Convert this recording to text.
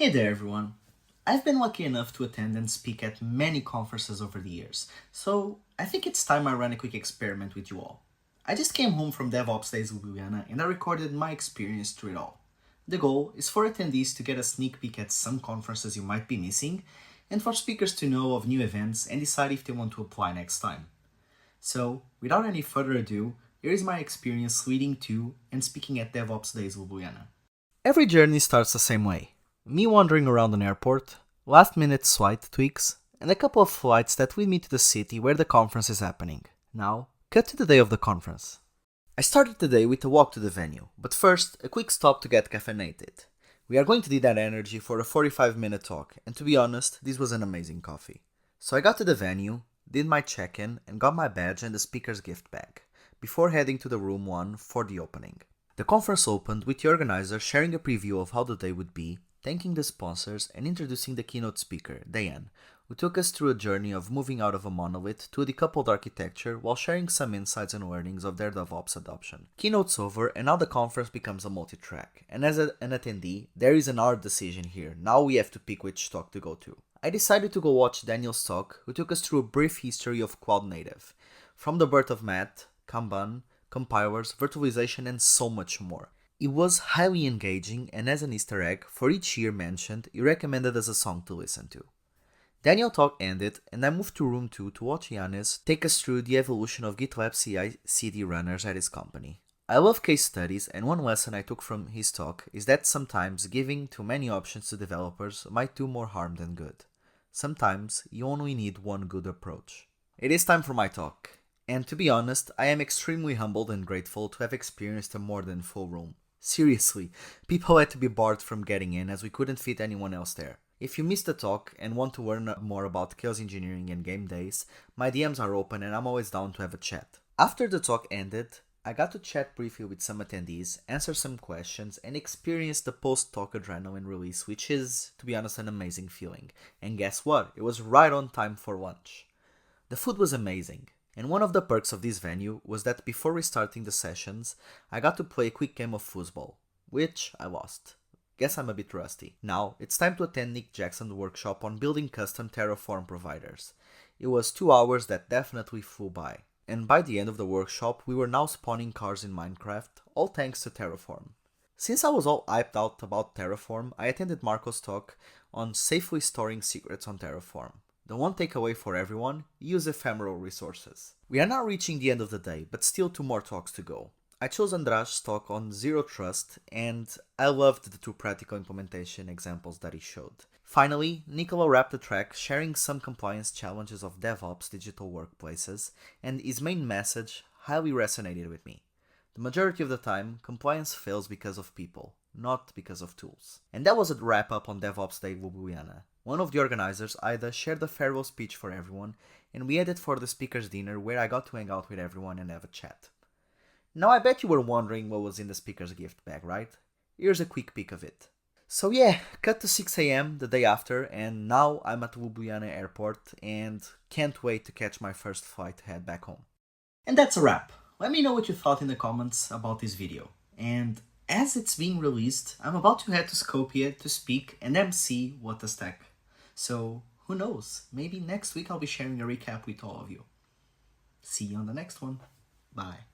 Hey there everyone! I've been lucky enough to attend and speak at many conferences over the years, so I think it's time I ran a quick experiment with you all. I just came home from DevOpsDays Ljubljana and I recorded my experience through it all. The goal is for attendees to get a sneak peek at some conferences you might be missing, and for speakers to know of new events and decide if they want to apply next time. So, without any further ado, here is my experience leading to and speaking at DevOpsDays Ljubljana. Every journey starts the same way. Me wandering around an airport, last-minute flight tweaks, and a couple of flights that lead me to the city where the conference is happening. Now, cut to the day of the conference. I started the day with a walk to the venue, but first, a quick stop to get caffeinated. We are going to need that energy for a 45-minute talk, and to be honest, this was an amazing coffee. So I got to the venue, did my check-in, and got my badge and the speaker's gift bag, before heading to the room 1 for the opening. The conference opened with the organizer sharing a preview of how the day would be, thanking the sponsors and introducing the keynote speaker, Diane, who took us through a journey of moving out of a monolith to a decoupled architecture while sharing some insights and learnings of their DevOps adoption. Keynote's over and now the conference becomes a multi-track, and as an attendee, there is an hard decision here. Now we have to pick which talk to go to. I decided to go watch Daniel's talk, who took us through a brief history of Cloud Native, from the birth of Matt, Kanban, compilers, virtualization, and so much more. It was highly engaging, and as an Easter egg, for each year mentioned, he recommended us a song to listen to. Daniel's talk ended, and I moved to room 2 to watch Yannis take us through the evolution of GitLab CI/CD runners at his company. I love case studies, and one lesson I took from his talk is that sometimes giving too many options to developers might do more harm than good. Sometimes you only need one good approach. It is time for my talk, and to be honest, I am extremely humbled and grateful to have experienced a more than full room. Seriously, people had to be barred from getting in as we couldn't fit anyone else there. If you missed the talk and want to learn more about chaos engineering and game days, my DMs are open and I'm always down to have a chat. After the talk ended, I got to chat briefly with some attendees, answer some questions, and experience the post-talk adrenaline release, which is, to be honest, an amazing feeling. And guess what? It was right on time for lunch. The food was amazing. And one of the perks of this venue was that before restarting the sessions, I got to play a quick game of foosball, which I lost. Guess I'm a bit rusty. Now, it's time to attend Nick Jackson's workshop on building custom Terraform providers. It was 2 hours that definitely flew by. And by the end of the workshop, we were now spawning cars in Minecraft, all thanks to Terraform. Since I was all hyped out about Terraform, I attended Marco's talk on safely storing secrets on Terraform. The one takeaway for everyone, use ephemeral resources. We are now reaching the end of the day, but still 2 more talks to go. I chose Andra's talk on Zero Trust, and I loved the 2 practical implementation examples that he showed. Finally, Nicola wrapped the track sharing some compliance challenges of DevOps digital workplaces, and his main message highly resonated with me. The majority of the time, compliance fails because of people, not because of tools. And that was a wrap up on DevOps Day Ljubljana. One of the organizers, Ida, shared a farewell speech for everyone, and we headed for the speaker's dinner where I got to hang out with everyone and have a chat. Now I bet you were wondering what was in the speaker's gift bag, right? Here's a quick peek of it. So yeah, cut to 6 AM the day after, and now I'm at Ljubljana airport and can't wait to catch my first flight to head back home. And that's a wrap. Let me know what you thought in the comments about this video. And as it's being released, I'm about to head to Skopje to speak and MC What the Stack. So, who knows, maybe next week I'll be sharing a recap with all of you. See you on the next one. Bye.